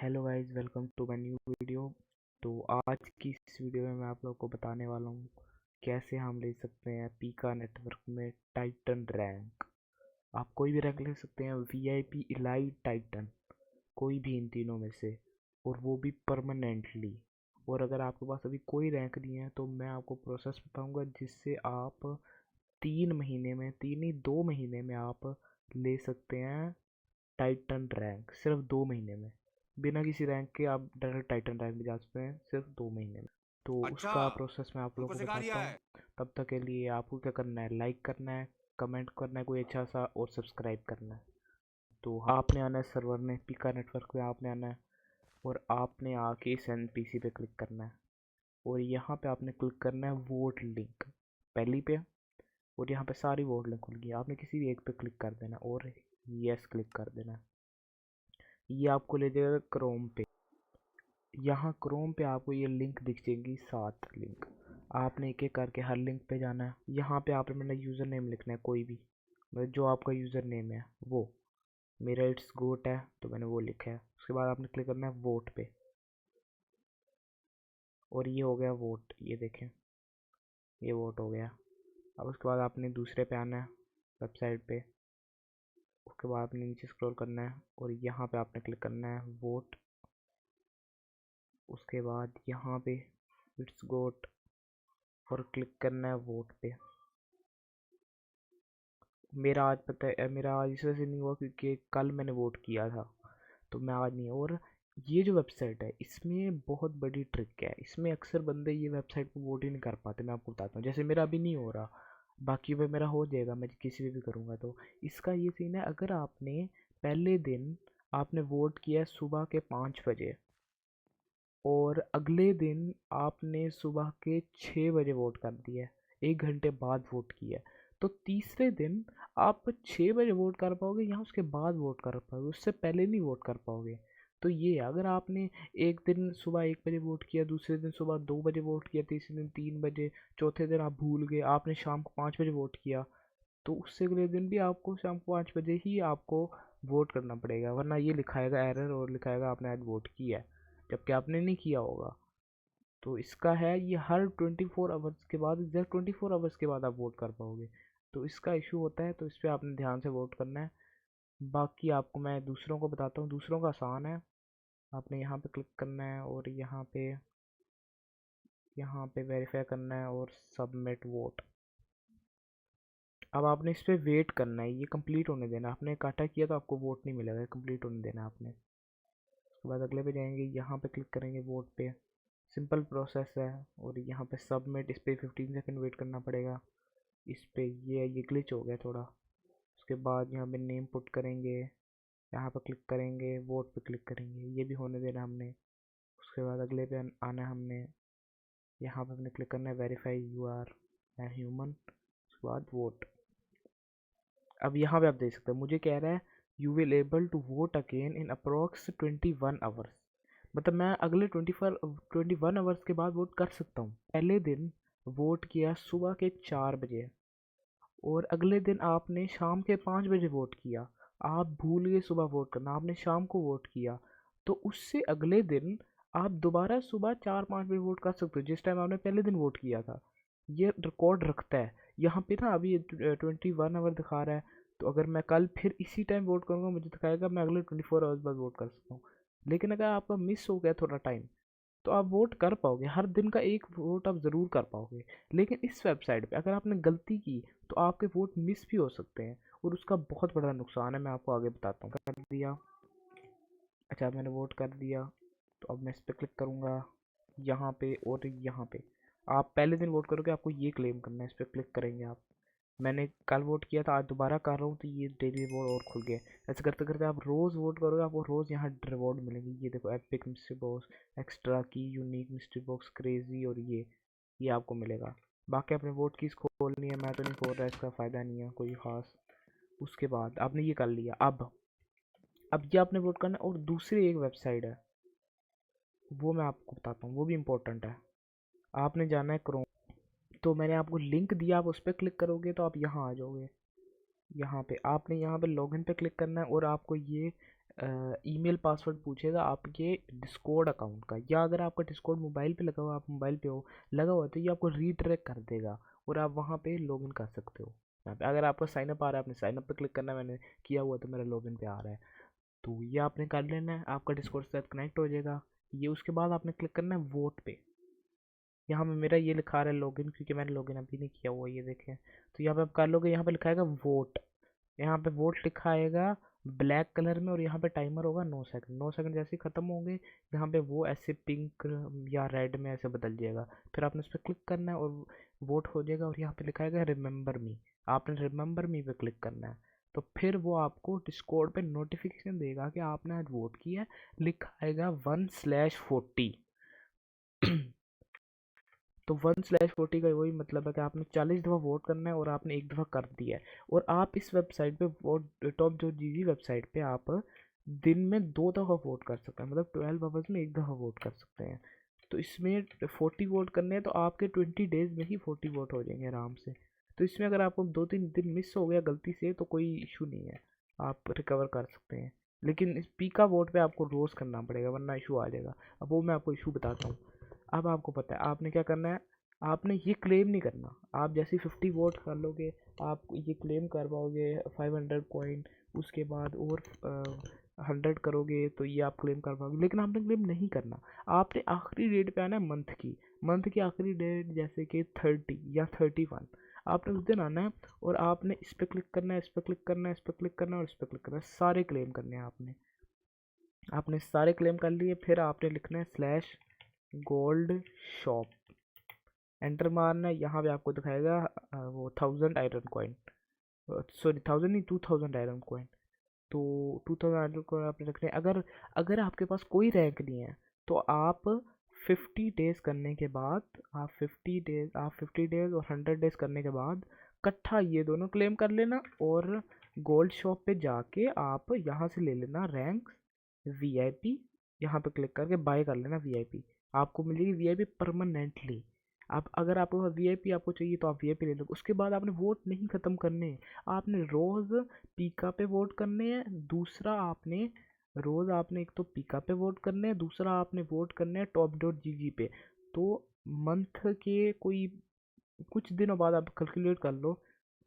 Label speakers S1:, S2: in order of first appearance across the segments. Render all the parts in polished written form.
S1: Hello guys, welcome to my new video. तो आज की इस वीडियो में मैं आप लोगों को बताने वाला हूँ कैसे हम ले सकते हैं पीका नेटवर्क में टाइटन रैंक। आप कोई भी रैंक ले सकते हैं, वीआईपी, इलाइट, टाइटन, कोई भी इन तीनों में से, और वो भी परमानेंटली। और अगर आपके पास अभी कोई रैंक नहीं है तो मैं आपको प्रोसेस बताऊंगा जिससे आप 3 महीने में, 3 ही 2 महीने में आप ले सकते हैं टाइटन रैंक। सिर्फ 2 महीने में, बिना किसी रैंक के आप डायरेक्ट टाइटन रैंक में जा सकते हैं सिर्फ 2 महीने में। तो
S2: अच्छा।
S1: उसका प्रोसेस मैं आप लोगों
S2: तुमको
S1: को
S2: सिखा
S1: बताता
S2: दिया
S1: हूँ।
S2: है।
S1: तब तक के लिए आपको क्या करना है, लाइक करना है, कमेंट करना है कोई अच्छा सा, और सब्सक्राइब करना है। तो आपने आना है सर्वर में, पीका नेटवर्क में आपने आना है, और आपने आके इस एनपीसी पे क्लिक करना है, और यहाँ पे आपने क्लिक करना है वोट लिंक पहली पे, और यहाँ पे सारी वोट लिंक खुल गई। आपने किसी भी एक पे क्लिक कर देना और यस क्लिक कर देना। ये आपको ले जाएगा क्रोम पे। यहाँ क्रोम पे आपको ये लिंक दिख जाएंगी, 7 लिंक। आपने एक एक करके हर लिंक पे जाना है। यहाँ पे आपने मेरा यूज़र नेम लिखना है, कोई भी, मतलब जो आपका यूज़र नेम है वो। मेरा इट्स गोट है तो मैंने वो लिखा है। उसके बाद आपने क्लिक करना है वोट पे, और ये हो गया वोट, ये देखें, ये वोट हो गया। अब उसके बाद आपने दूसरे पे आना है, वेबसाइट पे। उसके बाद आपने नीचे स्क्रॉल करना है और यहाँ पे आपने क्लिक करना है वोट। उसके बाद यहाँ पे इट्स गोट, और क्लिक करना है वोट पे। मेरा आज पता है, मेरा आज इस वजह से नहीं हुआ क्योंकि कल मैंने वोट किया था, तो मैं आज नहीं। और ये जो वेबसाइट है इसमें बहुत बड़ी ट्रिक है। इसमें अक्सर बंदे ये वेबसाइट पर वोट ही नहीं कर पाते। मैं आपको बताता हूँ, जैसे मेरा अभी नहीं हो रहा, बाकी पे मेरा हो जाएगा, मैं किसी पे भी करूँगा। तो इसका ये सीन है, अगर आपने पहले दिन आपने वोट किया सुबह के 5 बजे, और अगले दिन आपने सुबह के 6 बजे वोट कर दिया, 1 घंटे बाद वोट किया, तो तीसरे दिन आप 6 बजे वोट कर पाओगे या उसके बाद वोट कर पाओगे, उससे पहले नहीं वोट कर पाओगे। तो ये अगर आपने एक दिन सुबह 1 बजे वोट किया, दूसरे दिन सुबह 2 बजे वोट किया, तीसरे दिन 3 बजे, चौथे दिन आप भूल गए, आपने शाम को 5 बजे वोट किया, तो उससे अगले दिन भी आपको शाम को 5 बजे ही आपको वोट करना पड़ेगा, वरना ये लिखाएगा एरर और लिखाएगा आपने आज वोट किया है, जबकि आपने नहीं किया होगा। तो इसका है, ये हर 24 आवर्स के बाद, एग्जैक्ट 24 आवर्स के बाद आप वोट कर पाओगे। तो इसका इशू होता है, तो इस पर आपने ध्यान से वोट करना है। बाकी आपको मैं दूसरों को बताता हूँ, दूसरों का आसान है। आपने यहाँ पे क्लिक करना है और यहाँ पे वेरीफाई करना है और सबमिट वोट। अब आपने इस पर वेट करना है, ये कंप्लीट होने देना। आपने काटा किया तो आपको वोट नहीं मिलेगा, कंप्लीट होने देना आपने। उसके बाद अगले पे जाएंगे, यहाँ पे क्लिक करेंगे वोट पे। सिंपल प्रोसेस है। और यहाँ पे सबमिट, इस पर 15 सेकंड वेट करना पड़ेगा। इस पे ये ग्लिच हो गया थोड़ा। उसके बाद यहाँ पे नेम पुट करेंगे, यहाँ पे क्लिक करेंगे, वोट पे क्लिक करेंगे, ये भी होने देना हमने। उसके बाद अगले पे आना है हमने, यहाँ पे हमने क्लिक करना है verify you are a human. उसके बाद वोट। अब यहाँ पे आप देख सकते हैं, मुझे कह रहा है you will able to vote again in approx 21 hours. मतलब मैं अगले 21 आवर्स के बाद वोट कर सकता हूँ। पहले दिन वोट किया सुबह के 4 बजे, और अगले दिन आपने शाम के 5 बजे वोट किया। आप भूल गए सुबह वोट करना, आपने शाम को वोट किया, तो उससे अगले दिन आप दोबारा सुबह 4-5 बजे वोट कर सकते हो, जिस टाइम आपने पहले दिन वोट किया था। ये रिकॉर्ड रखता है। यहाँ पे ना अभी 21 आवर दिखा रहा है, तो अगर मैं कल फिर इसी टाइम वोट करूँगा, मुझे दिखाएगा मैं अगले 24 आवर्स बाद वोट कर सकता हूँ। लेकिन अगर आपका मिस हो गया थोड़ा टाइम, तो आप वोट कर पाओगे, हर दिन का एक वोट आप ज़रूर कर पाओगे। लेकिन इस वेबसाइट पे अगर आपने गलती की तो आपके वोट मिस भी हो सकते हैं, और उसका बहुत बड़ा नुकसान है। मैं आपको आगे बताता हूँ। कर दिया, अच्छा मैंने वोट कर दिया, तो अब मैं इस पर क्लिक करूँगा, यहाँ पे और यहाँ पे। आप पहले दिन वोट करोगे, आपको ये क्लेम करना है, इस पर क्लिक करेंगे आप। मैंने कल वोट किया था, आज दोबारा कर रहा हूँ, तो ये डेली रिवॉर्ड और खुल गया। ऐसे करते करते आप रोज़ वोट करोगे, आपको रोज़ यहाँ रिवॉर्ड मिलेंगे। ये देखो, एपिक मिस्ट्री बॉक्स, एक्स्ट्रा की, यूनिक मिस्ट्री बॉक्स, क्रेजी, और ये आपको मिलेगा। बाकी अपने वोट कीज़ खोलनी है, मैं तो नहीं खोल रहा, इसका फ़ायदा नहीं है कोई ख़ास। उसके बाद आपने ये कर लिया। अब ये आपने वोट करना है, और दूसरी एक वेबसाइट है, वो मैं आपको बताता हूँ, वो भी इम्पोर्टेंट है। आपने जाना है क्रोम, तो मैंने आपको लिंक दिया, आप उस पर क्लिक करोगे तो आप यहाँ आ जाओगे। यहाँ पे आपने यहाँ पे लॉगिन पे क्लिक करना है, और आपको ये ईमेल पासवर्ड पूछेगा आपके डिस्कॉर्ड अकाउंट का, या अगर आपका डिस्कॉर्ड मोबाइल पे लगा हुआ, आप मोबाइल पे हो लगा हुआ, तो ये आपको रीडायरेक्ट कर देगा और आप वहाँ पे लॉगिन कर सकते हो। यहाँ पे अगर आपका साइनअप आ रहा है, आपने साइनअप पे क्लिक करना है, मैंने किया हुआ तो मेरा लॉगिन पे आ रहा है, तो ये आपने कर लेना है, आपका डिस्कॉर्ड से कनेक्ट हो जाएगा। ये उसके बाद आपने क्लिक करना है वोट पे। यहाँ पे मेरा ये लिखा रहा है लॉगिन, क्योंकि मैंने लॉगिन अभी नहीं किया हुआ, ये देखें। तो यहाँ पे आप कर लोगे, यहाँ पे लिखा आएगा वोट, यहाँ पे वोट लिखा आएगा ब्लैक कलर में, और यहाँ पे टाइमर होगा 9 सेकंड। 9 सेकंड जैसे ही खत्म होंगे, यहाँ पे वो ऐसे पिंक या रेड में ऐसे बदल जाएगा। फिर आपने उस पर क्लिक करना है और वोट हो जाएगा, और यहाँ पे लिखा आएगा रिमेंबर मी, आपने रिमेंबर मी पे क्लिक करना है। तो फिर वो आपको डिस्कॉर्ड पे नोटिफिकेशन देगा कि आपने आज वोट किया है, लिखा आएगा 1/40। तो 1/40 का वही मतलब है कि आपने 40 दफ़ा वोट करना है और आपने एक दफ़ा कर दिया है। और आप इस वेबसाइट पे वोट टॉप जो जी वेबसाइट पे आप दिन में 2 दफ़ा वोट कर सकते हैं, मतलब 12 आवर्स में एक दफ़ा वोट कर सकते हैं। तो इसमें 40 वोट करने हैं, तो आपके 20 डेज में ही 40 वोट हो जाएंगे आराम से। तो इसमें अगर आपको 2-3 दिन मिस हो गया गलती से तो कोई इशू नहीं है, आप रिकवर कर सकते हैं। लेकिन इस पीका वोट पे आपको रोज़ करना पड़ेगा, वरना इशू आ जाएगा। अब वो मैं आपको इशू बताता हूँ। अब आपको पता है आपने क्या करना है, आपने ये क्लेम नहीं करना। आप जैसे 50 वोट कर लोगे, आप ये क्लेम कर पाओगे 500 कॉइन, उसके बाद और 100 करोगे तो ये आप क्लेम कर पाओगे, लेकिन आपने क्लेम नहीं करना। आपने आखिरी डेट पे आना है, मंथ की आखिरी डेट, जैसे कि 30 या 31, आपने उस दिन आना है, और आपने इस पर क्लिक करना है, इस पर क्लिक करना है, इस पर क्लिक करना है, और इस पर क्लिक करना है, सारे क्लेम करने हैं आपने। आपने सारे क्लेम कर लिए, फिर आपने लिखना है /gold shop, एंटर मारना है। यहाँ पे आपको दिखाएगा वो 1000 आयरन कॉइन, सॉरी 1000 नहीं, 2000 आयरन कॉइन। तो 2000 आयरन कॉइन आपने रखने हैं। अगर अगर आपके पास कोई रैंक नहीं है, तो आप 50 डेज करने के बाद, आप 50 डेज और 100 डेज करने के बाद इकट्ठा ये दोनों क्लेम कर लेना, और गोल्ड शॉप पे जाके आप यहाँ से ले लेना रैंक वीआईपी। यहाँ पे क्लिक करके बाय कर लेना वीआईपी, आपको मिलेगी वीआईपी परमानेंटली। आप अगर आपको वीआईपी आपको चाहिए तो आप वीआईपी ले लो। उसके बाद आपने वोट नहीं ख़त्म करने, आपने रोज़ पीका पे वोट करने हैं। दूसरा आपने रोज़ आपने एक तो पीका पे वोट करने हैं, दूसरा आपने वोट करने हैं top.gg पे। तो मंथ के कोई कुछ दिनों बाद आप कैलकुलेट कर लो,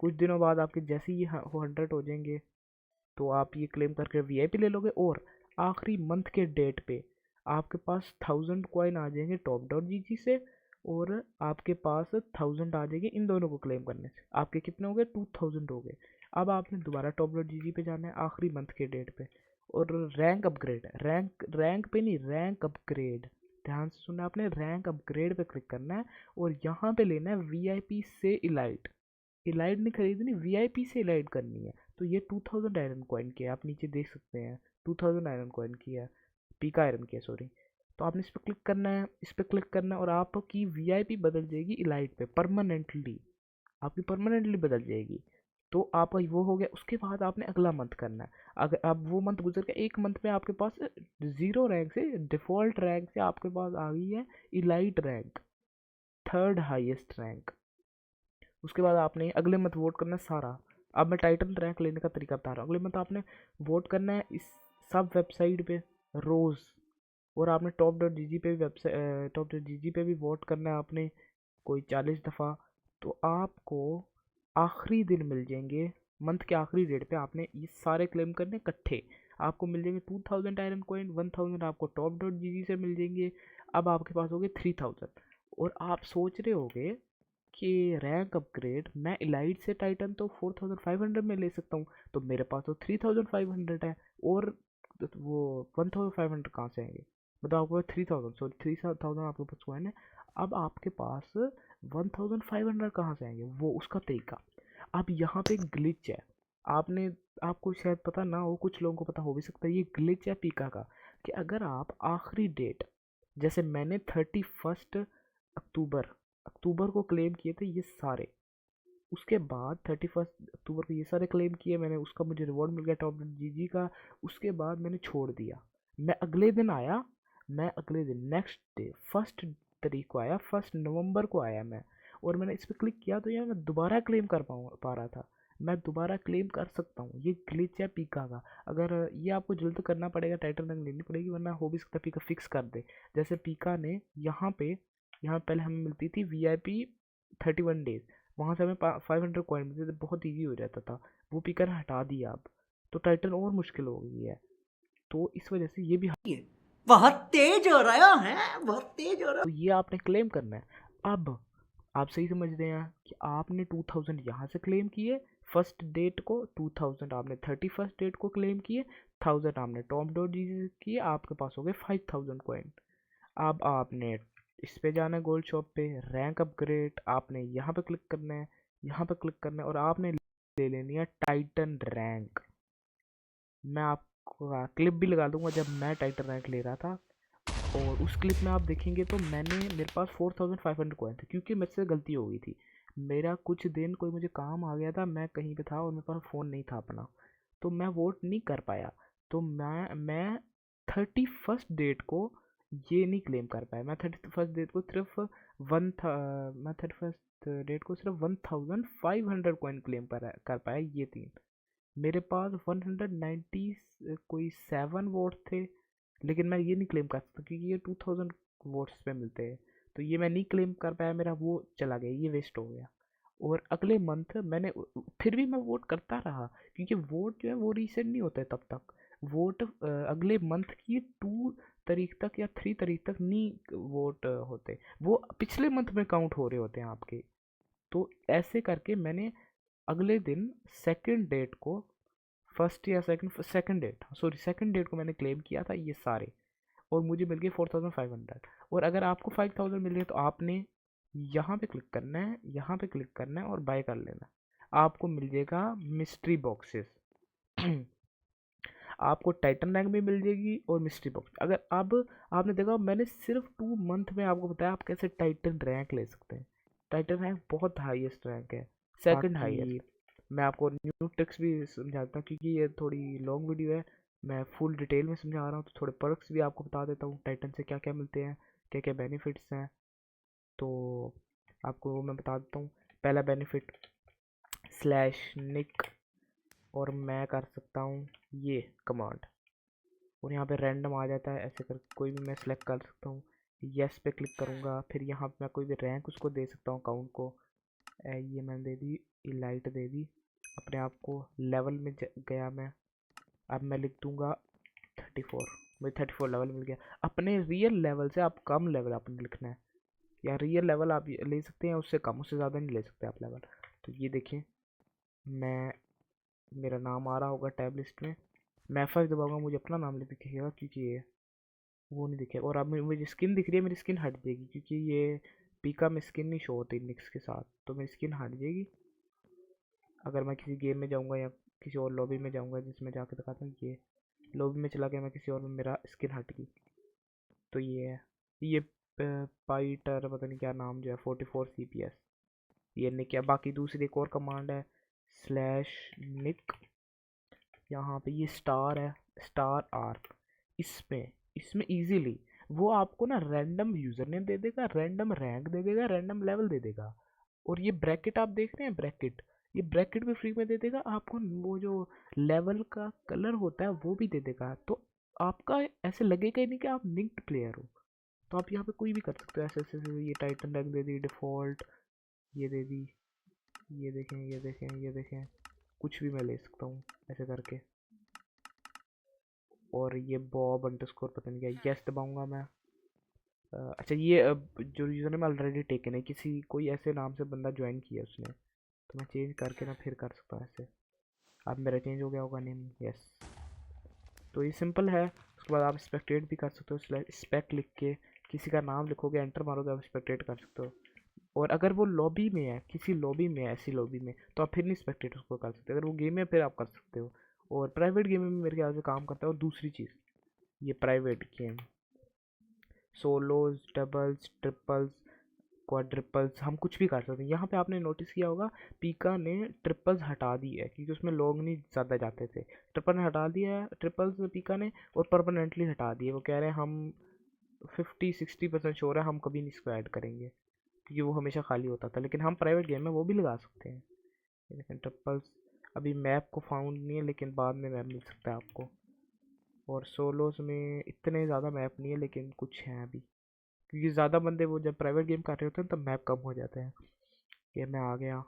S1: कुछ दिनों बाद आपके जैसे ही 100 हो जाएंगे, तो आप ये क्लेम करके वीआईपी ले लोगे। और आखिरी मंथ के डेट पे आपके पास 1000 कॉइन आ जाएंगे top.gg से, और आपके पास 1000 आ जाएंगे इन दोनों को क्लेम करने से। आपके कितने हो गए, 2000 हो गए। अब आपने दोबारा top.gg पे जाना है आखिरी मंथ के डेट पे, और रैंक अपग्रेड, रैंक पे नहीं, रैंक अपग्रेड, ध्यान से सुनना, आपने रैंक अपग्रेड पे क्लिक करना है, और यहाँ पे लेना है वीआईपी से इलाइट। इलाइट नहीं खरीदनी, वीआईपी से इलाइट करनी है। तो ये 2000 आयरन कॉइन की है, आप नीचे देख सकते हैं 2000 आयरन कॉइन की है, पीका आयरन की है सॉरी। तो आपने इस पर क्लिक करना है, इस पर क्लिक करना है, और आपकी वीआईपी बदल जाएगी इलाइट पे परमानेंटली, आपकी परमानेंटली बदल जाएगी। तो आप वो हो गया। उसके बाद आपने अगला मंथ करना है। अगर अब वो मंथ गुजर गया, एक मंथ में आपके पास 0 रैंक से, डिफ़ॉल्ट रैंक से आपके पास आ गई है elite rank, third highest rank. उसके बाद आपने अगले मंथ वोट करना है सारा। अब मैं टाइटन रैंक लेने का तरीका बता रहा हूँ। अगले मंथ आपने वोट करना है इस सब वेबसाइट पे रोज़, और आपने top.gg पे भी वेबसाइट top.gg पे भी वोट करना है आपने कोई 40 दफ़ा। तो आपको आखिरी दिन मिल जाएंगे, मंथ के आखिरी डेट पे आपने ये सारे क्लेम करने इकट्ठे, आपको मिल जाएंगे 2000 आयरन कॉइन, 1000 आपको top.gg से मिल जाएंगे। अब आपके पास हो गए 3000। और आप सोच रहे होगे कि रैंक अपग्रेड मैं इलाइट से टाइटन तो 4500 में ले सकता हूँ, तो मेरे पास तो 3500 है, और वो 1500 कहाँ से आएंगे। मतलब आपके पास 3000, सॉरी 3000 आपके पास हुआ है ना। अब आपके पास 1500 कहाँ से आएंगे, वो उसका तरीका। अब यहाँ पे एक ग्लिच है, आपने आपको शायद पता ना हो, कुछ लोगों को पता हो भी सकता है। ये ग्लिच है पीका का, कि अगर आप आखिरी डेट, जैसे मैंने 31 अक्टूबर को क्लेम किए थे ये सारे, उसके बाद 31 अक्टूबर को ये सारे क्लेम किए मैंने, उसका मुझे रिवॉर्ड मिल गया top.gg का। उसके बाद मैंने छोड़ दिया, मैं अगले दिन आया, मैं अगले दिन नेक्स्ट डे 1 तारीख को आया, 1 नवंबर को आया मैं, और मैंने इस पर क्लिक किया, तो यार मैं दोबारा क्लेम कर पा रहा था। मैं दोबारा क्लेम कर सकता हूँ। ये ग्लिच है पीका का। अगर ये आपको जल्द करना पड़ेगा, टाइटन रैंक लेनी पड़ेगी, वरना हो भी सकता है पीका फिक्स कर दे। जैसे पीका ने यहाँ पहले हमें मिलती थी VIP 31 डेज, वहाँ से हमें 500 कॉइन मिलते थे, बहुत ईजी हो जाता था। वो पीका ने हटा दिया अब, तो टाइटन और मुश्किल हो गई है। तो इस वजह से ये भी
S2: बहुत तेज हो रहा है, बहुत तेज हो रहा है।
S1: तो ये आपने क्लेम करना है। अब आप सही समझ रहे हैं कि आपने 2000 यहाँ से क्लेम किए फर्स्ट डेट को, 2000 आपने 31st डेट को क्लेम किए, 1000 आपने टॉप डॉट जी से किए, आपके पास हो गए 5000 कॉइन। अब आपने इस पे जाना है गोल्ड शॉप पे, रैंक अपग्रेड, आपने यहाँ पे क्लिक करना है, यहाँ पे क्लिक करना है, और आपने ले लेनी है टाइटन रैंक। मैं आपको क्लिप भी लगा दूंगा जब मैं टाइटन रैंक ले रहा था, और उस क्लिप में आप देखेंगे तो मेरे पास 4500 कॉइन थे, क्योंकि मेरे से गलती हो गई थी। मेरा कुछ दिन कोई मुझे काम आ गया था, मैं कहीं पे था और मेरे पास फ़ोन नहीं था अपना, तो मैं वोट नहीं कर पाया। तो मैं 31st डेट को ये नहीं क्लेम कर पाया। मैं 31st डेट को सिर्फ वन था मैं 31st डेट को सिर्फ 1500 कॉइन क्लेम कर पाया, ये तीन। मेरे पास 190 कोई 7 वोट थे, लेकिन मैं ये नहीं क्लेम कर सकता क्योंकि ये 2000 वोट्स पे मिलते हैं। तो ये मैं नहीं क्लेम कर पाया, मेरा वो चला गया, ये वेस्ट हो गया। और अगले मंथ मैंने फिर भी मैं वोट करता रहा, क्योंकि वोट जो है वो रीसेंट नहीं होता है तब तक। वोट अगले मंथ की 2 तारीख तक या 3 तारीख तक नहीं वोट होते, वो पिछले मंथ में काउंट हो रहे होते हैं आपके। तो ऐसे करके मैंने अगले दिन सेकंड डेट को, फर्स्ट या सेकंड डेट को मैंने क्लेम किया था ये सारे, और मुझे मिल गए 4500। और अगर आपको 5000 मिल गए तो आपने यहाँ पे क्लिक करना है, यहाँ पे क्लिक करना है और बाय कर लेना। आपको मिल जाएगा मिस्ट्री बॉक्सेस आपको टाइटन रैंक भी मिल जाएगी और मिस्ट्री बॉक्स। अगर अब आपने देखा, मैंने सिर्फ 2 मंथ में आपको बताया आप कैसे टाइटन रैंक ले सकते हैं। टाइटन रैंक बहुत हाईएस्ट रैंक है, सेकंड हाईएस्ट। मैं आपको न्यू ट्रिक्स भी समझाता हूँ, क्योंकि ये थोड़ी लॉन्ग वीडियो है, मैं फुल डिटेल में समझा रहा हूँ, तो थोड़े पर्क्स भी आपको बता देता हूँ टाइटन से क्या क्या मिलते हैं, क्या क्या बेनिफिट्स हैं। तो आपको वो मैं बता देता हूँ। पहला बेनिफिट /nick, और मैं कर सकता हूँ ये कमांड, और यहाँ पे रैंडम आ जाता है, ऐसे कर कोई भी मैं सेलेक्ट कर सकता हूँ। यस पे क्लिक करूँगा, फिर यहाँ पे मैं कोई भी रैंक उसको दे सकता हूँ अकाउंट को। ये मैंने दे दी, इलाइट दे दी, अपने आप को लेवल में गया मैं। अब मैं लिख दूंगा 34, मुझे 34 लेवल मिल गया। अपने रियल लेवल से आप कम लेवल आपने लिखना है, या रियल लेवल आप ले सकते हैं उससे कम, उससे ज़्यादा नहीं ले सकते आप लेवल। तो ये देखिए, मैं मेरा नाम आ रहा होगा टैब लिस्ट में, मैं F5 दबाऊंगा, मुझे अपना नाम नहीं दिखेगा क्योंकि ये वो नहीं दिखेगा। और अब मुझे स्किन दिख रही है, मेरी स्किन हट जाएगी क्योंकि ये पीका में स्किन नहीं शो होती निक्स के साथ, तो मेरी स्किन हट जाएगी। अगर मैं किसी गेम में जाऊंगा या किसी और लॉबी में जाऊंगा जिसमें जाके दिखाता हूँ, ये लॉबी में चला गया मैं किसी और में, मेरा स्किन हट गई। तो ये है, ये पाइटर पता नहीं क्या नाम जो है, 44 CPS, ये निक है। बाकी दूसरी एक और कमांड है /nick, यहाँ पे ये स्टार है, स्टार आर्क। इसमें इसमें इजीली वो आपको ना रैंडम यूजर नेम दे देगा, रैंडम रैंक दे देगा, रैंडम लेवल दे देगा। और ये ब्रैकेट आप देख रहे हैं, ब्रैकेट, ये ब्रैकेट भी फ्री में दे देगा आपको। वो जो लेवल का कलर होता है वो भी दे देगा, तो आपका ऐसे लगेगा ही नहीं कि आप निक्ड प्लेयर हो। तो आप यहाँ पे कोई भी कर सकते हो, ऐसे ये टाइटन रैंक दे दी डिफ़ॉल्ट, ये दे दी, ये देखें, ये देखें, ये देखें, कुछ भी मैं ले सकता हूँ ऐसे करके। और ये बॉब अंडरस्कोर पता नहीं क्या, यस दबाऊंगा मैं। अच्छा, ये जो यूज़र नेम ऑलरेडी टेकन है, किसी कोई ऐसे नाम से बंदा ज्वाइन किया उसने, तो मैं चेंज करके ना फिर कर सकता हूँ ऐसे। अब मेरा चेंज हो गया होगा नेम, यस। तो ये सिंपल है। उसके बाद आप स्पेक्टेट भी कर सकते हो, स्पेक लिख के किसी का नाम लिखोगे, एंटर मारोगे, आप स्पेक्टेट कर सकते हो। और अगर वो लॉबी में है, किसी लॉबी में है, ऐसी लॉबी में, तो आप फिर नहीं स्पेक्टेट उसको कर सकते। अगर वो गेम है फिर आप कर सकते हो, और प्राइवेट गेम में मेरे ख्याल से काम करता है। और दूसरी चीज़, ये private game solos, doubles, triples, quadruples, हम कुछ भी कर सकते हैं। यहाँ पे आपने नोटिस किया होगा पीका ने ट्रिपल्स हटा दी है, क्योंकि उसमें लोग नहीं ज़्यादा जाते थे। ट्रिपल ने हटा दिया है ट्रिपल्स पीका ने, और परमानेंटली हटा दिए। वो कह रहे हैं हम 50-60% श्योर है हम कभी नहीं इसको ऐड करेंगे, क्योंकि वो हमेशा खाली होता था। लेकिन हम प्राइवेट गेम में वो भी लगा सकते हैं। ये देखें ट्रिपल्स, अभी मैप को फाउंड नहीं है, लेकिन बाद में मैप मिल सकता है आपको। और सोलोस में इतने ज़्यादा मैप नहीं है, लेकिन कुछ हैं अभी, क्योंकि ज़्यादा बंदे वो जब प्राइवेट गेम कर रहे होते हैं तब मैप कम हो जाते हैं। ये मैं आ गया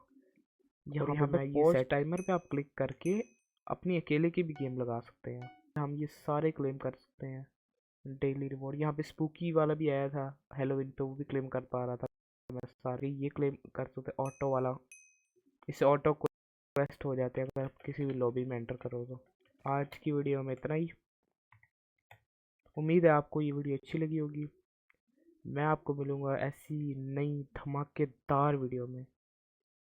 S1: यहाँ पे। मैं ये सेट टाइमर पे आप क्लिक करके अपनी अकेले की भी गेम लगा सकते हैं। हम ये सारे क्लेम कर सकते हैं। डेली रिवॉर्ड यहाँ पे स्पूकी वाला भी आया था हेलोविन पे, वो भी क्लेम कर पा रहा था मैं। सारे ये क्लेम कर सकते हैं। ऑटो वाला, इससे ऑटो क्वेस्ट हो जाते हैं अगर आप किसी भी लॉबी में एंटर करो तो। आज की वीडियो में इतना ही। उम्मीद है आपको ये वीडियो अच्छी लगी होगी। मैं आपको मिलूंगा ऐसी नई धमाकेदार वीडियो में।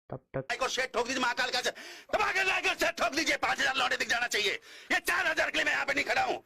S1: तब तक
S3: को शेट ठोक दीजिए, महाकाल का दबा के लाइक और शेट ठोक दीजिए। 5,000 लौटे दिख जाना चाहिए। ये 4,000 के लिए मैं यहाँ पे नहीं खड़ा हूँ।